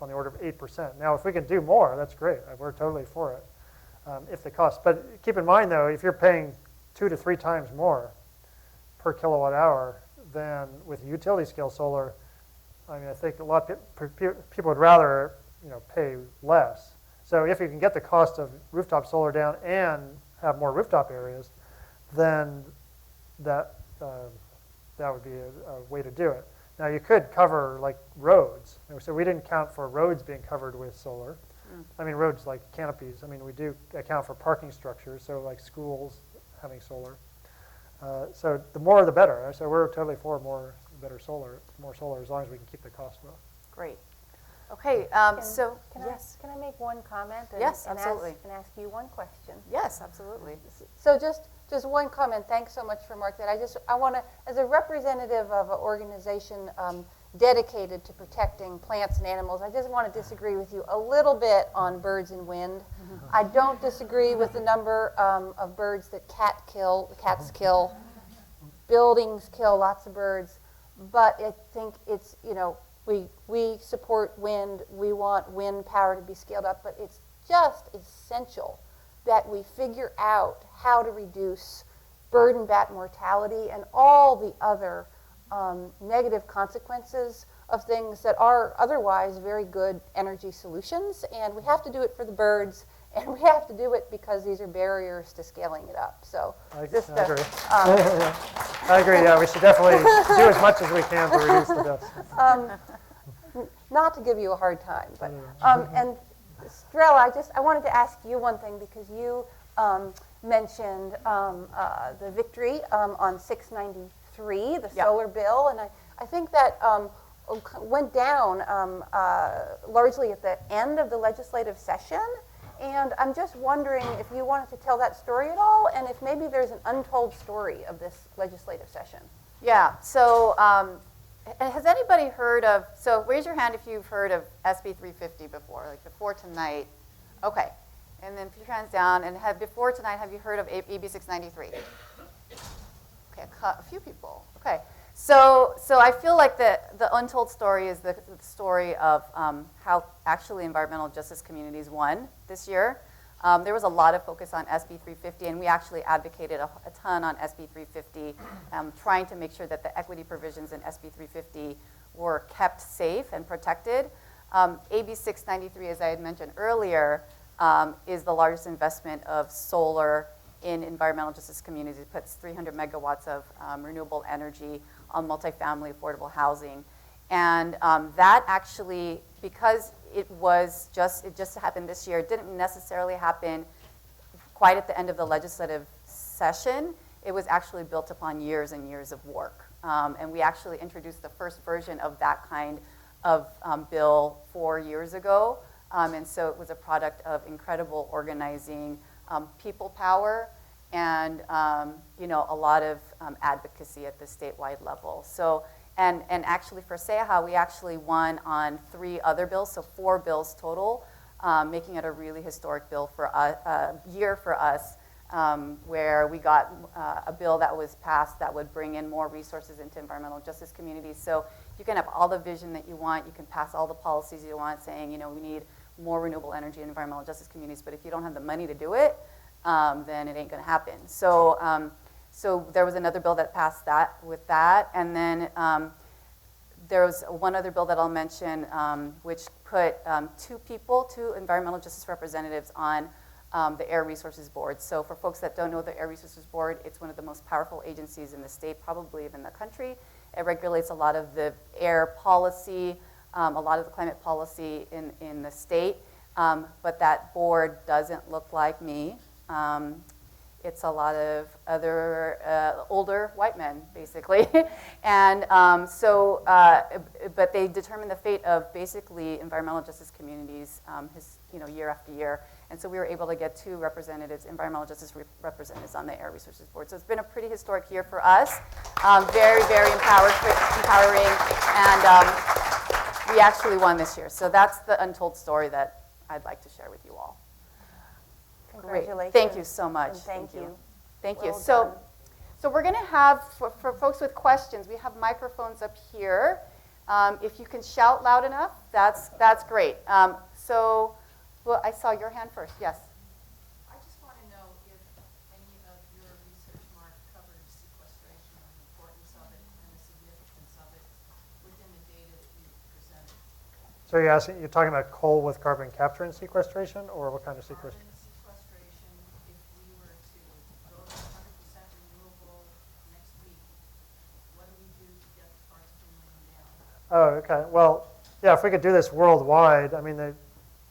on the order of 8%. Now, if we can do more, that's great. We're totally for it, if the cost. But keep in mind, though, if you're paying 2 to 3 times more per kilowatt hour than with utility scale solar, I mean, I think a lot of people would rather, pay less. So if you can get the cost of rooftop solar down and have more rooftop areas, then that would be a way to do it. Now, you could cover like roads. So we didn't count for roads being covered with solar. I mean, roads like canopies. I mean, we do account for parking structures, so like schools having solar. So the more the better. So we're totally for more solar, as long as we can keep the cost low. Great. Okay, Can yes. I make one comment? Yes, absolutely. And ask you one question? Yes, absolutely. So just one comment. Thanks so much for Mark. That I want to, as a representative of an organization dedicated to protecting plants and animals, I just want to disagree with you a little bit on birds and wind. I don't disagree with the number of birds that cats kill. Buildings kill lots of birds, but I think it's, we support wind. We want wind power to be scaled up, but it's just essential that we figure out how to reduce bird and bat mortality and all the other negative consequences of things that are otherwise very good energy solutions. And we have to do it for the birds, and we have to do it because these are barriers to scaling it up. So I agree. I agree. Yeah, we should definitely do as much as we can to reduce the deaths. Not to give you a hard time, but and Strella, I wanted to ask you one thing because you mentioned the victory on 693, the solar bill, and I think that went down largely at the end of the legislative session. And I'm just wondering if you wanted to tell that story at all, and if maybe there's an untold story of this legislative session. Yeah, so has anybody heard of, so raise your hand if you've heard of SB 350 before, like before tonight. Okay, and then put your hands down, and before tonight, have you heard of AB 693? Okay, a few people, okay. So I feel like the untold story is the story of how actually environmental justice communities won this year. There was a lot of focus on SB 350, and we actually advocated a ton on SB 350, trying to make sure that the equity provisions in SB 350 were kept safe and protected. AB 693, as I had mentioned earlier, is the largest investment of solar in environmental justice communities. It puts 300 megawatts of renewable energy on multifamily affordable housing. And that actually, because it just happened this year, it didn't necessarily happen quite at the end of the legislative session. It was actually built upon years and years of work. And we actually introduced the first version of that kind of bill 4 years ago. And so it was a product of incredible organizing, people power, and a lot of advocacy at the statewide level. So, and actually for SEAHA, we actually won on 3 other bills, so 4 bills total, making it a really historic bill for year for us, where we got a bill that was passed that would bring in more resources into environmental justice communities. So you can have all the vision that you want, you can pass all the policies you want, saying, we need more renewable energy in environmental justice communities, but if you don't have the money to do it, then it ain't gonna happen. So, so there was another bill that passed with that, and then there was one other bill that I'll mention, which put 2 environmental justice representatives on the Air Resources Board. So for folks that don't know the Air Resources Board, it's one of the most powerful agencies in the state, probably even the country. It regulates a lot of the air policy, a lot of the climate policy in the state, but that board doesn't look like me. It's a lot of other older white men, basically. And but they determine the fate of basically environmental justice communities year after year. And so we were able to get 2 representatives, environmental justice representatives on the Air Resources Board. So it's been a pretty historic year for us. Very, very empowering. And we actually won this year. So that's the untold story that I'd like to share with you all. Congratulations. Great. Thank you so much. And thank you. Thank you. Well So we're going to have, for folks with questions, we have microphones up here. If you can shout loud enough, that's great. Well, I saw your hand first. Yes. I just want to know if any of your research, Mark, covered sequestration and the importance of it and the significance of it within the data that you presented. So you're talking about coal with carbon capture and sequestration, or what kind of sequestration? Carbon sequestration, if we were to go to 100% renewable next week, what do we do to get the parts per million down? Oh, okay. Well, yeah, if we could do this worldwide, I mean,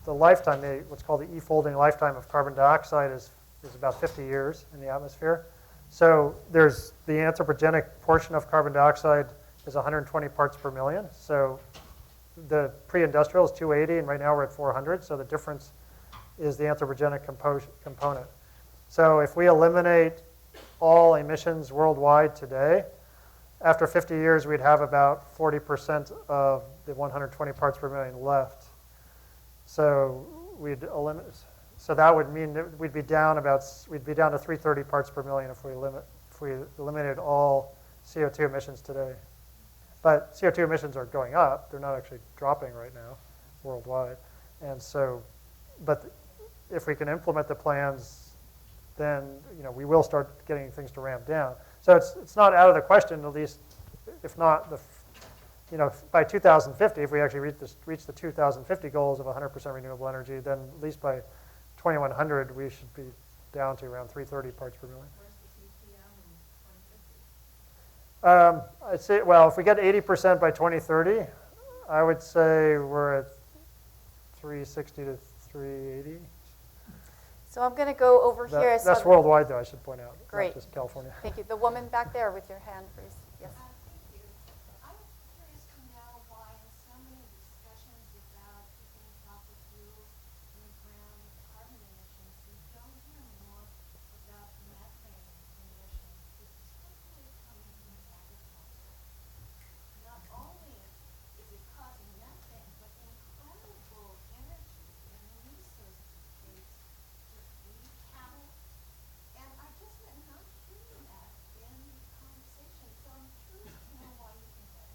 the lifetime, what's called the e-folding lifetime of carbon dioxide is about 50 years in the atmosphere. So there's the anthropogenic portion of carbon dioxide is 120 parts per million. So the pre-industrial is 280, and right now we're at 400. So the difference is the anthropogenic component. So if we eliminate all emissions worldwide today, after 50 years, we'd have about 40% of the 120 parts per million left. So we'd eliminate. So that would mean that we'd be down to 330 parts per million if we eliminated all CO2 emissions today. But CO2 emissions are going up; they're not actually dropping right now, worldwide. And so, but if we can implement the plans, then we will start getting things to ramp down. So it's not out of the question, at least, if not by 2050, if we actually reach the 2050 goals of 100% renewable energy, then at least by 2100, we should be down to around 330 parts per million. Where's the CPM in 2050? I'd say, well, if we get 80% by 2030, I would say we're at 360 to 380. So I'm going to go over here. That's worldwide, though, I should point out. Great. Not just California. Thank you. The woman back there with your hand raised. Yes. Thank you. I'm curious to know why in so many discussions about keeping fossil fuels in the ground carbon emissions, we don't hear more about methane emissions, particularly coming from agriculture. Not only is it causing methane, but incredible energy and resource decays to feed cattle. And I just am not hearing that in conversation, so I'm curious to know why you think that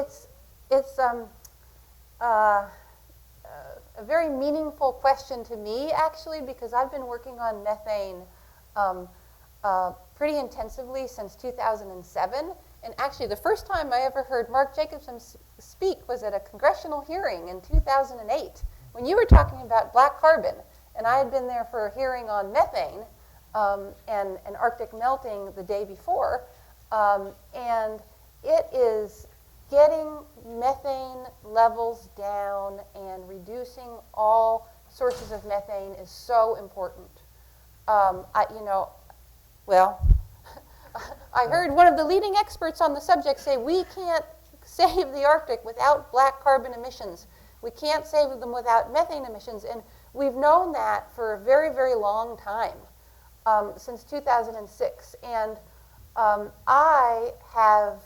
is. It's a very meaningful question to me, actually, because I've been working on methane pretty intensively since 2007. And actually, the first time I ever heard Mark Jacobson speak was at a congressional hearing in 2008, when you were talking about black carbon. And I had been there for a hearing on methane and Arctic melting the day before. And it is getting methane levels down and reducing all sources of methane is so important. I heard one of the leading experts on the subject say, we can't save the Arctic without black carbon emissions. We can't save them without methane emissions. And we've known that for a very, very long time, since 2006. And I have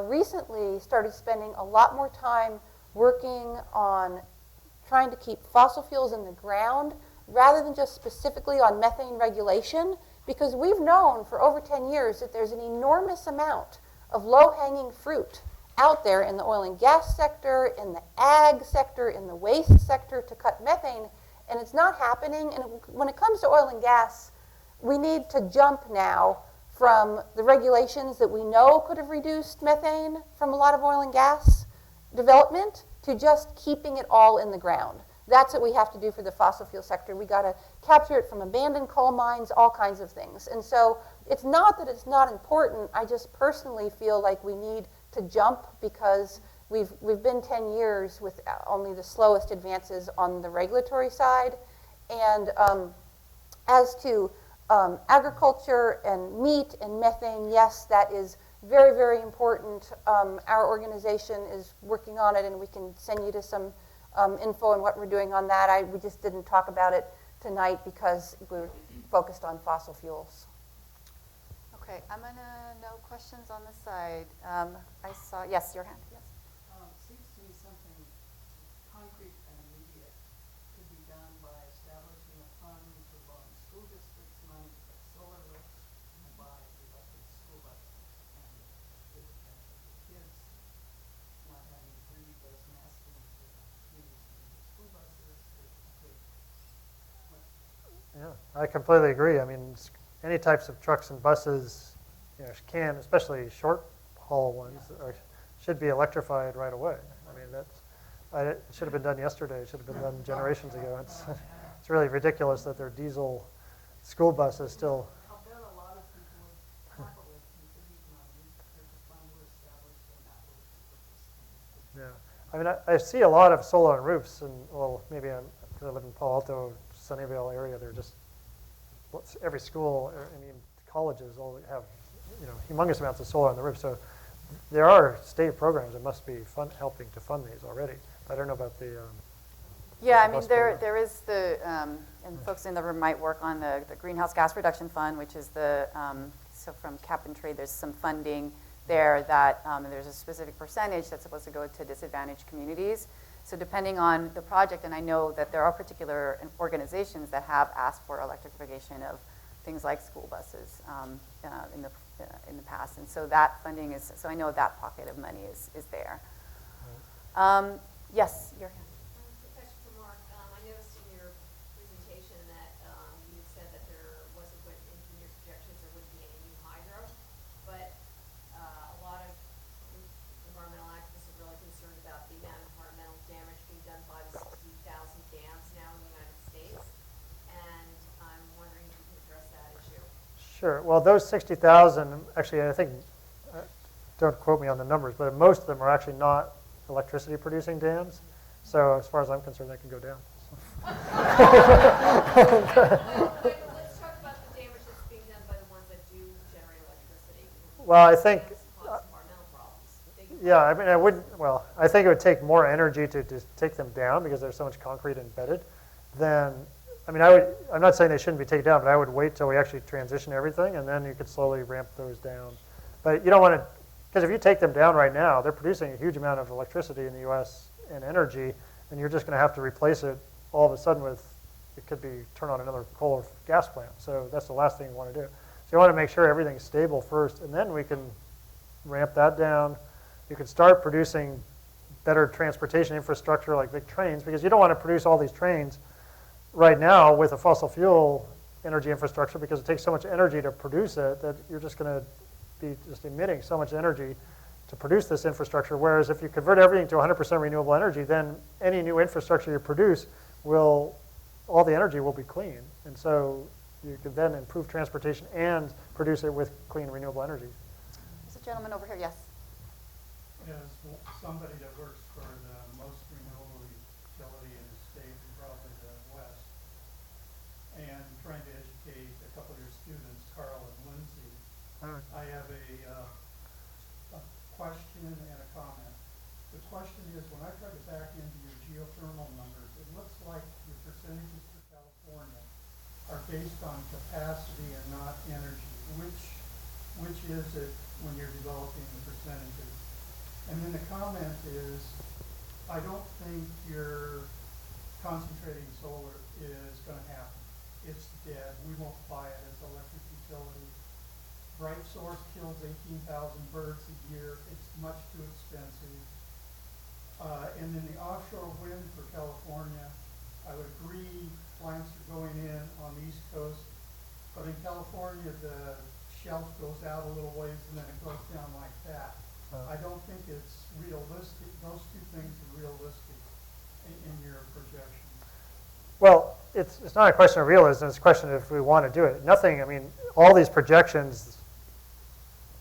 recently started spending a lot more time working on trying to keep fossil fuels in the ground rather than just specifically on methane regulation, because we've known for over 10 years that there's an enormous amount of low-hanging fruit out there in the oil and gas sector, in the ag sector, in the waste sector to cut methane, and it's not happening. And when it comes to oil and gas, we need to jump now from the regulations that we know could have reduced methane from a lot of oil and gas development to just keeping it all in the ground. That's what we have to do for the fossil fuel sector. We got to capture it from abandoned coal mines, all kinds of things. And so it's not that it's not important. I just personally feel like we need to jump because we've been 10 years with only the slowest advances on the regulatory side. And as to agriculture and meat and methane, yes, that is very, very important. Our organization is working on it, and we can send you to some info on what we're doing on that. We just didn't talk about it tonight because we're focused on fossil fuels. Okay, I'm going to, no questions on the side. I saw, yes, your hand, yes. Seems to me something concrete and immediate could be done by establishing a fund for loaning school districts money to put solar roofs and buy electric school buses and I completely agree. I mean, any types of trucks and buses, can, especially short haul ones, should be electrified right away. I mean, it should have been done yesterday. It should have been done generations ago. It's really ridiculous that their diesel school buses still. I'll bet a lot of people would tackle it in cities nowadays compared to fun were established and that was. Yeah, I mean, I see a lot of solar on roofs, and maybe because I live in Palo Alto, Sunnyvale area. They're just every school, I mean, colleges all have humongous amounts of solar on the roof. So there are state programs that must be helping to fund these already. I don't know about the. Yeah, I mean, there is the, and folks in the room might work on the Greenhouse Gas Reduction Fund, which is so from Cap and Trade, there's some funding there that there's a specific percentage that's supposed to go to disadvantaged communities. So depending on the project, and I know that there are particular organizations that have asked for electrification of things like school buses in the past, and so that funding is. So I know that pocket of money is there. Yes, your hand. A question for Mark. I noticed in your presentation that you had said that there wasn't, in your projections, there wouldn't be any new hydro, but a lot of environmental activists are really concerned about the amount of environmental damage being done by the 60,000 dams now in the United States, and I'm wondering if you can address that issue. Sure. Well, those 60,000, actually, I think, don't quote me on the numbers, but most of them are actually not electricity producing dams. So as far as I'm concerned, they can go down. Let's talk about the damage that's being done by the ones that do generate electricity. Well, I think, Cause environmental problems. yeah, I mean, I think it would take more energy to take them down because there's so much concrete embedded. I'm not saying they shouldn't be taken down, but I would wait till we actually transition everything, and then you could slowly ramp those down. But you don't want to, because if you take them down right now, they're producing a huge amount of electricity in the U.S. and energy, and you're just going to have to replace it all of a sudden with, it could be turn on another coal or gas plant. So that's the last thing you want to do. So you want to make sure everything's stable first, and then we can ramp that down. You can start producing better transportation infrastructure like big trains, because you don't want to produce all these trains right now with a fossil fuel energy infrastructure, because it takes so much energy to produce it that you're just going to be just emitting so much energy to produce this infrastructure. Whereas if you convert everything to 100% renewable energy, then any new infrastructure you produce all the energy will be clean. And so you can then improve transportation and produce it with clean renewable energy. There's a gentleman over here, yes. As somebody that works for the most renewable utility in the state, and probably the West, and trying to educate a couple of your students, Carl and Lindsay, I have a question and a comment. The question is, when I try to back into your geothermal numbers, it looks like your percentages for California are based on capacity and not energy. Which is it when you're developing the percentages? And then the comment is, I don't think your concentrating solar is going to happen. It's dead. We won't buy it as electric utility. Bright Source kills 18,000 birds a year. It's much too expensive. And then the offshore wind for California, I would agree plants are going in on the East Coast, but in California the shelf goes out a little ways and then it goes down like that. I don't think it's realistic. Those two things are realistic in your projections. Well, it's not a question of realism. It's a question of if we want to do it. Nothing, I mean, all these projections,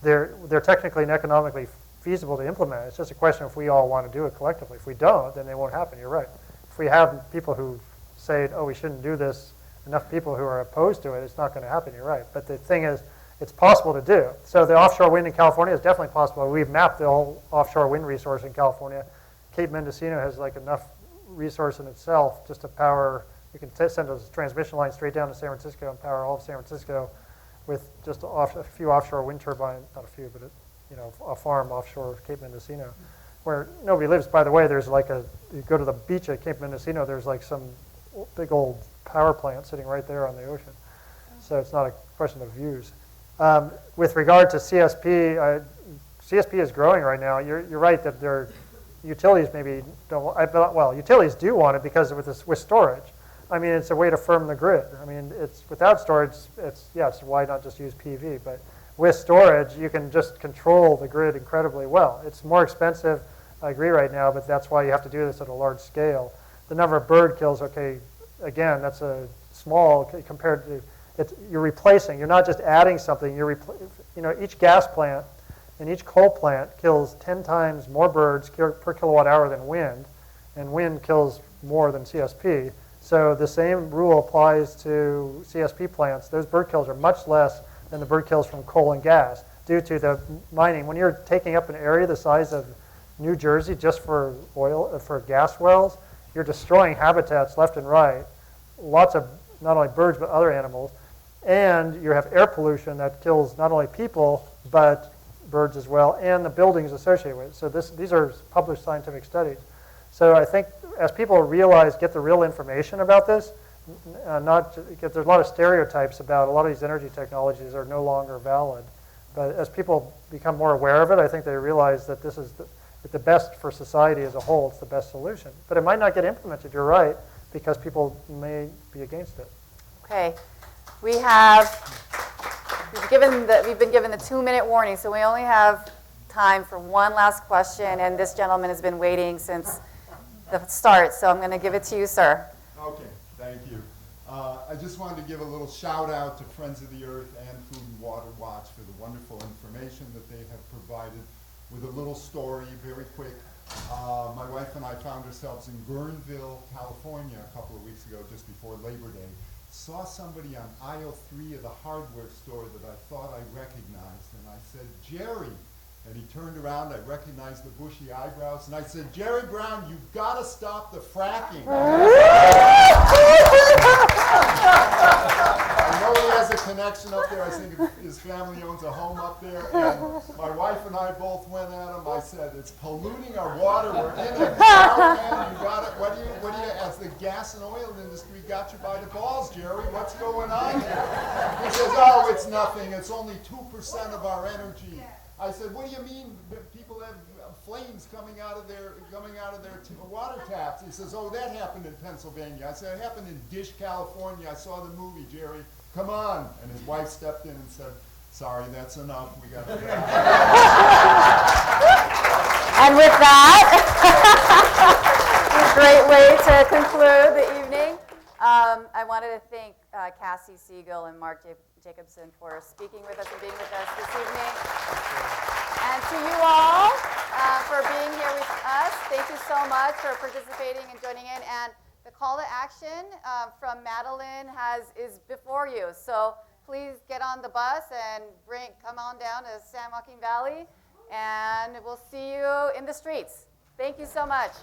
they're technically and economically feasible to implement. It's just a question of if we all want to do it collectively. If we don't, then they won't happen. You're right. If we have people who say, oh, we shouldn't do this, enough people who are opposed to it, it's not going to happen. You're right. But the thing is, it's possible to do. So the offshore wind in California is definitely possible. We've mapped the whole offshore wind resource in California. Cape Mendocino has like enough resource in itself just to power. We can send a transmission line straight down to San Francisco and power all of San Francisco with just a few offshore wind turbines, not a few, but a farm offshore Cape Mendocino, where nobody lives. By the way, there's like you go to the beach at Cape Mendocino, there's like some big old power plant sitting right there on the ocean. So it's not a question of views. With regard to CSP, CSP is growing right now. You're right that utilities maybe don't. Well, utilities do want it because with storage, I mean, it's a way to firm the grid. I mean, it's without storage, yes, why not just use PV? But with storage, you can just control the grid incredibly well. It's more expensive, I agree right now, but that's why you have to do this at a large scale. The number of bird kills, okay, again, that's a small compared to, you're replacing, you're not just adding something, each gas plant and each coal plant kills 10 times more birds per kilowatt hour than wind, and wind kills more than CSP. So the same rule applies to CSP plants. Those bird kills are much less than the bird kills from coal and gas due to the mining. When you're taking up an area the size of New Jersey just for oil, for gas wells, you're destroying habitats left and right. Lots of not only birds but other animals. And you have air pollution that kills not only people but birds as well, and the buildings associated with it. So these are published scientific studies. So I think as people realize, get the real information about this, there's a lot of stereotypes about a lot of these energy technologies are no longer valid. But as people become more aware of it, I think they realize that this is the best for society as a whole. It's the best solution. But it might not get implemented, you're right, because people may be against it. Okay. We've been given the 2-minute warning, so we only have time for one last question, and this gentleman has been waiting since the start, so I'm going to give it to you, sir. Okay, thank you. I just wanted to give a little shout out to Friends of the Earth and Food and Water Watch for the wonderful information that they have provided. With a little story, very quick. My wife and I found ourselves in Guerneville, California a couple of weeks ago, just before Labor Day. Saw somebody on aisle 3 of the hardware store that I thought I recognized, and I said, Jerry. And he turned around, I recognized the bushy eyebrows, and I said, Jerry Brown, you've got to stop the fracking. I know he has a connection up there. I think his family owns a home up there. And my wife and I both went at him. I said, it's polluting our water. We're in a drought, man. You got it. What do you, as the gas and oil industry got you by the balls, Jerry? What's going on here? He says, oh, it's nothing. It's only 2% of our energy. I said, what do you mean people have flames coming out of their water taps? He says, oh, that happened in Pennsylvania. I said, it happened in Dish, California. I saw the movie, Jerry. Come on. And his wife stepped in and said, sorry, that's enough. We got to go. And with that, a great way to conclude the evening. I wanted to thank Kassie Siegel and Mark Jacobson for speaking with us and being with us this evening. And to you all for being here with us, thank you so much for participating and joining in. And the call to action from Madeline is before you. So please get on the bus and come on down to San Joaquin Valley, and we'll see you in the streets. Thank you so much.